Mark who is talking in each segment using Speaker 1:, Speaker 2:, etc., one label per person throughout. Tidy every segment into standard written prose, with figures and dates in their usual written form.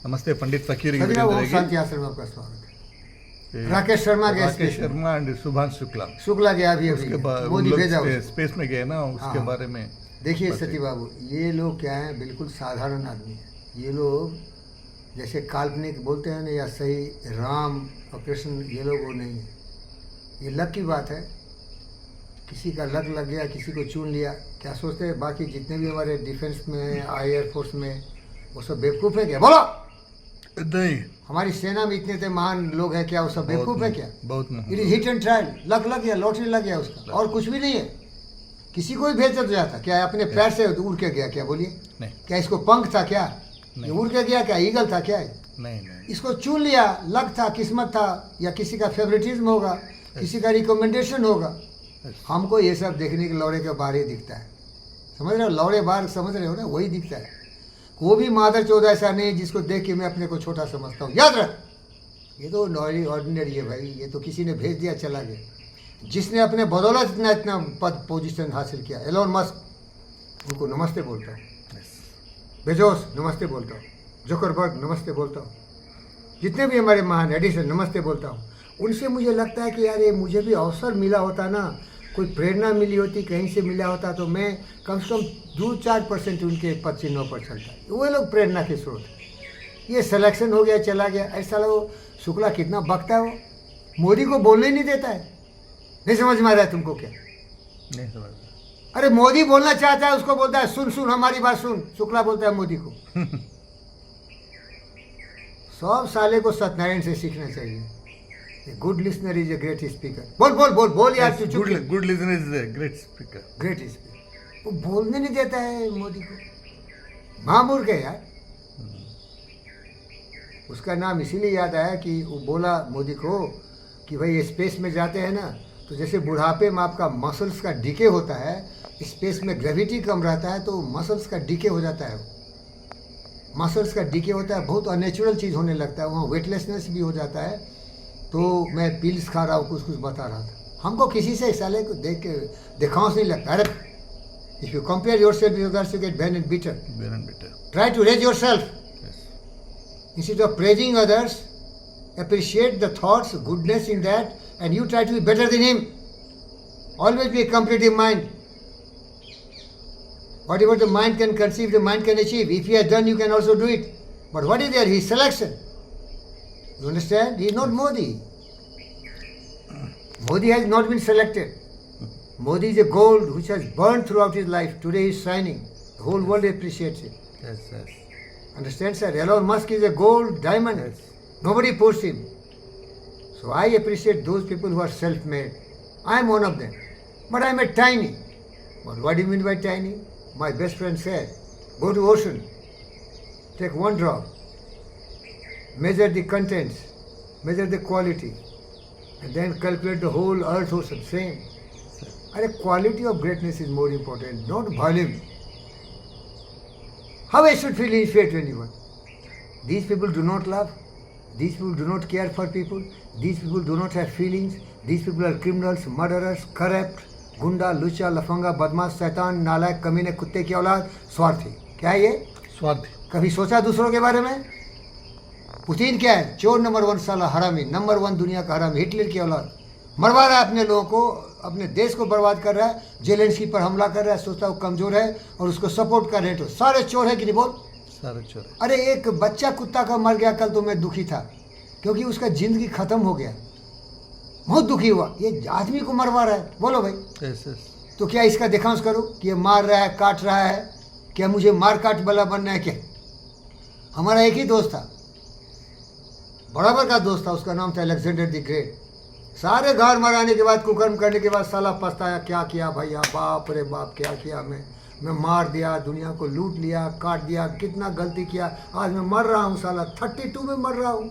Speaker 1: नमस्ते पंडित फकीर
Speaker 2: सभी ओम शांति आश्रम में आपका स्वागत है। राकेश शर्मा गए,
Speaker 1: राकेश शर्मा एंड सुभाष
Speaker 2: शुक्ला गया अभी
Speaker 1: उसके बाद
Speaker 2: मोदी भेजा
Speaker 1: स्पेस में गए ना, उसके बारे में
Speaker 2: देखिए सती बाबू, ये लोग क्या हैं, बिल्कुल साधारण आदमी हैं। ये लोग जैसे काल्पनिक बोलते हैं ना, या सही राम ऑपरेशन, ये लोग वो नहीं है। ये लक की बात है, किसी का लक लग गया, किसी को चुन लिया। क्या सोचते हैं बाकी जितने भी हमारे डिफेंस में, एयरफोर्स में, वो सब बेवकूफ़ है क्या? बोलो
Speaker 1: नहीं,
Speaker 2: हमारी सेना में इतने इतने महान लोग हैं, क्या वो सब बेवकूफ़ है क्या?
Speaker 1: बहुत
Speaker 2: it is hit and trial, luck लग गया, लॉटरी लग गया उसका, और कुछ भी नहीं है। किसी को भी भेज तो जाता क्या? अपने पैर से उड़ के गया क्या? बोलिए, क्या इसको पंख था क्या? ये उड़ के गया क्या? ईगल था क्या?
Speaker 1: नहीं,
Speaker 2: इसको चुन लिया, लक था, किस्मत था, या किसी का फेवरेटिज्म होगा, किसी का रिकमेंडेशन होगा। हमको ये सब देखने के लौड़े के बाहर ही दिखता है, समझ रहे हो? लौड़े बाहर समझ रहे हो ना, वही दिखता है। वो भी मादर चौध ऐसा नहीं जिसको देख के मैं अपने को छोटा समझता हूँ। याद रख, ये तो ऑर्डिनरी है भाई, ये तो किसी ने भेज दिया, चला गया। जिसने अपने बदौलत इतना इतना पद पोजीशन हासिल किया, एलोन मस्क, उनको नमस्ते बोलता हूँ। बेजोस नमस्ते बोलता हूँ, जुकरबर्ग नमस्ते बोलता हूँ, जितने भी हमारे महान, एडिसन नमस्ते बोलता हूँ। उनसे मुझे लगता है कि यार ये मुझे भी अवसर मिला होता ना, कोई प्रेरणा मिली होती, कहीं से मिला होता, तो मैं कम से कम 2-4% उनके पद चिन्हों पर चलता। वो लोग प्रेरणा के स्रोत। ये सिलेक्शन हो गया, चला गया, ऐसा लोग। शुक्ला कितना बकता है वो, मोदी को बोलने नहीं देता है। नहीं समझ में आ रहा है तुमको क्या?
Speaker 1: नहीं समझ।
Speaker 2: अरे मोदी बोलना चाहता है, उसको बोलता है सुन सुन हमारी बात सुन। शुक्ला बोलता है मोदी को। सब साले को सत्यनारायण से सीखना चाहिए। Good listener is a great speaker. बोल बोल बोल बोल यार,
Speaker 1: good listener is a great speaker.
Speaker 2: Great speaker. वो बोलने नहीं देता है मोदी को, महामूर्ख है यार। उसका नाम इसीलिए याद आया कि वो बोला मोदी को कि भाई ये स्पेस में जाते हैं ना, तो जैसे बुढ़ापे में आपका मसल्स का डीके होता है, स्पेस में ग्रेविटी कम रहता है तो मसल्स का डीके हो जाता है। मसल्स का डीके होता है, बहुत अननेचुरल चीज़ होने लगता है, वहाँ वेटलेसनेस भी हो जाता है। तो मैं पिल्स खा रहा हूँ, कुछ कुछ बता रहा था। हमको किसी से साले को देख के दिखाऊं नहीं लगता। अरे if you compare yourself with others you get vain and bitter. Try to raise yourself instead of praising others. Appreciate the thoughts, goodness in that, and you try to be better than him. Always be a competitive mind. Whatever the mind can conceive, the mind can achieve. If he has done, you can also do it. But what is there? His selection. You understand? He is not Modi. Modi has not been selected. Modi is a gold which has burned throughout his life. Today he is shining. The whole world appreciates it.
Speaker 1: Yes.
Speaker 2: Understand, sir? Elon Musk is a gold diamond.
Speaker 1: Yes.
Speaker 2: Nobody pushed him. So I appreciate those people who are self-made. I am one of them. But I am a tiny. But what do you mean by tiny? My best friend said, go to ocean, take one drop, measure the contents, measure the quality, and then calculate the whole earth ocean. Same. And quality of greatness is more important, not volume. How I should feel inferior to anyone? These people do not love. These people do not care for people. These people do not have feelings. These people are criminals, murderers, corrupt, गुंडा, लुचा, लफंगा, बदमाश, शैतान, नालायक, कमीने, कुत्ते की औलाद, स्वार्थी। क्या है ये? स्वार्थी। कभी सोचा दूसरों के बारे में? पुतिन क्या है? चोर नंबर 1, साला हरामी, नंबर 1 दुनिया का हरामी, हिटलर की औलाद। मरवा रहा है अपने लोगों को, अपने देश को बर्बाद कर रहा है, जेलेंस्की पर हमला कर रहा है, सोचता है वो कमजोर है और उसको सपोर्ट कर रहे हो। सारे चोर है कि नहीं? बोल। सारे चोर है। अरे एक बच्चा कुत्ता का मर गया कल, तो मैं दुखी था क्योंकि उसका जिंदगी खत्म हो गया, बहुत दुखी हुआ। ये आदमी को मरवा रहा है। बोलो भाई। yes. तो क्या इसका दिखांश करूं कि ये मार रहा है, काट रहा है? क्या मुझे मार काट वाला बनना है क्या? हमारा एक ही दोस्त था, बराबर का दोस्त था, उसका नाम था अलेक्जेंडर द ग्रेट। सारे घर मराने के बाद, कुकर्म करने के बाद साला पछताया, क्या किया भैया, बाप रे बाप, क्या किया मैं मार दिया, दुनिया को लूट लिया, काट दिया, कितना गलती किया। आज मैं मर रहा हूँ साला, 32 में मर रहा हूँ।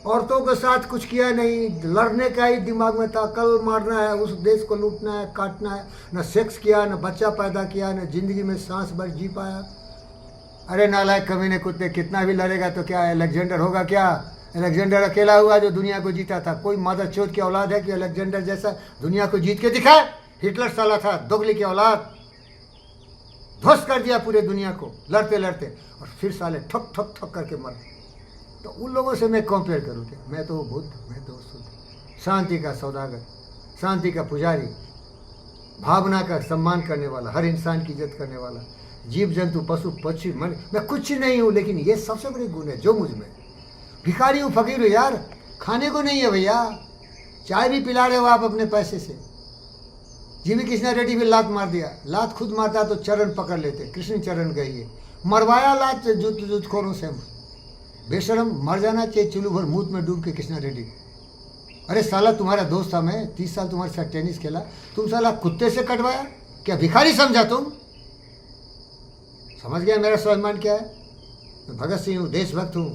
Speaker 2: औरतों के साथ कुछ किया नहीं, लड़ने का ही दिमाग में था, कल मारना है, उस देश को लूटना है, काटना है। न सेक्स किया, न बच्चा पैदा किया, न जिंदगी में सांस भर जी पाया। अरे नालायक कमीने कुत्ते, कितना भी लड़ेगा तो क्या अलेक्जेंडर होगा क्या? अलेक्जेंडर अकेला हुआ जो दुनिया को जीता था। कोई मादर चोद की औलाद है कि अलेक्जेंडर जैसा दुनिया को जीत के दिखाए? हिटलर साला था, दोगली की औलाद। ध्वस्त कर दिया पूरे दुनिया को लड़ते लड़ते, और फिर साले ठक ठक ठक करके मर। तो उन लोगों से मैं कंपेयर करूँ क्या? मैं तो बुद्ध, मैं तो शुद्ध, शांति का सौदागर, शांति का पुजारी, भावना का सम्मान करने वाला, हर इंसान की इज्जत करने वाला, जीव जंतु पशु पक्षी मन, मैं कुछ ही नहीं हूँ, लेकिन ये सबसे बड़ी गुण है जो मुझ में। भिखारी हूँ, फकीर हूँ यार, खाने को नहीं है भैया, चाय भी पिला रहे हो आप अपने पैसे से। जीवी कृष्णा रेड्डी भी लात मार दिया, लात खुद मारता तो चरण पकड़ लेते, कृष्ण चरण गई, मरवाया लात जूतखोरों से। बेशरम, मर जाना चाहिए चुल्लू भर मूत में डूब के कृष्णा रेड्डी। अरे साला तुम्हारा दोस्त था मैं, 30 साल तुम्हारे साथ टेनिस खेला, तुम साला कुत्ते से कटवाया, क्या भिखारी समझा तुम? समझ गया मेरा स्वाभिमान क्या है? मैं भगत सिंह हूँ, देशभक्त हूँ।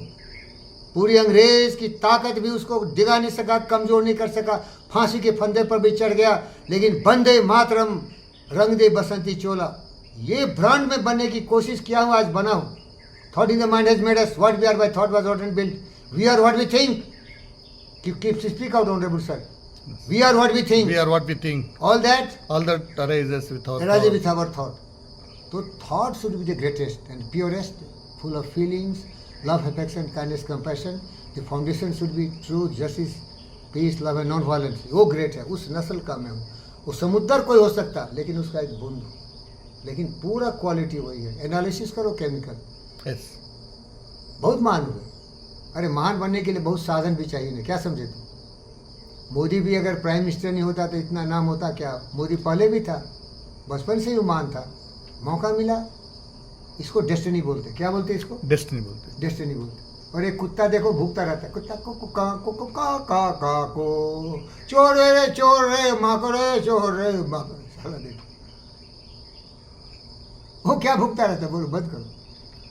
Speaker 2: पूरी अंग्रेज की ताकत भी उसको डिगा नहीं सका, कमजोर नहीं कर सका, फांसी के फंदे पर भी चढ़ गया, लेकिन वंदे मातरम, रंग दे बसंती चोला, ये ब्रांड में बनने की कोशिश किया हूँ, आज बना हूँ। Thought in the mind has made us, what we are by thought was not and built, we are what we think. Keep speak out, honorable sir. We are what we think.
Speaker 1: We are what we think.
Speaker 2: All that
Speaker 1: All that arises with our
Speaker 2: arises
Speaker 1: thought.
Speaker 2: with our thought. So thought should be the greatest and purest, full of feelings, love, affection, kindness, compassion. The foundation should be truth, justice, peace, love and non-violence. वो great है, उस नस्ल का मैं हूँ। वो समुद्र कोई हो सकता, लेकिन उसका एक बूंद, लेकिन पूरा क्वालिटी वही है। एनालिसिस करो केमिकल,
Speaker 1: Yes.
Speaker 2: बहुत महान हुए। अरे महान बनने के लिए बहुत साधन भी चाहिए ना, क्या समझे तुम? मोदी भी अगर प्राइम मिनिस्टर नहीं होता तो इतना नाम होता क्या? मोदी पहले भी था, बचपन से ही महान था, मौका मिला। इसको डेस्टिनी बोलते, क्या बोलते इसको?
Speaker 1: Destiny बोलते.
Speaker 2: डेस्टिनी बोलते। और एक कुत्ता देखो भूखता रहता है, कुत्ता को का को चोर रे चोर रे माँ को रे चोर रे माँ को, साला देखो वो क्या भूखता रहता है, बोलो बंद करो।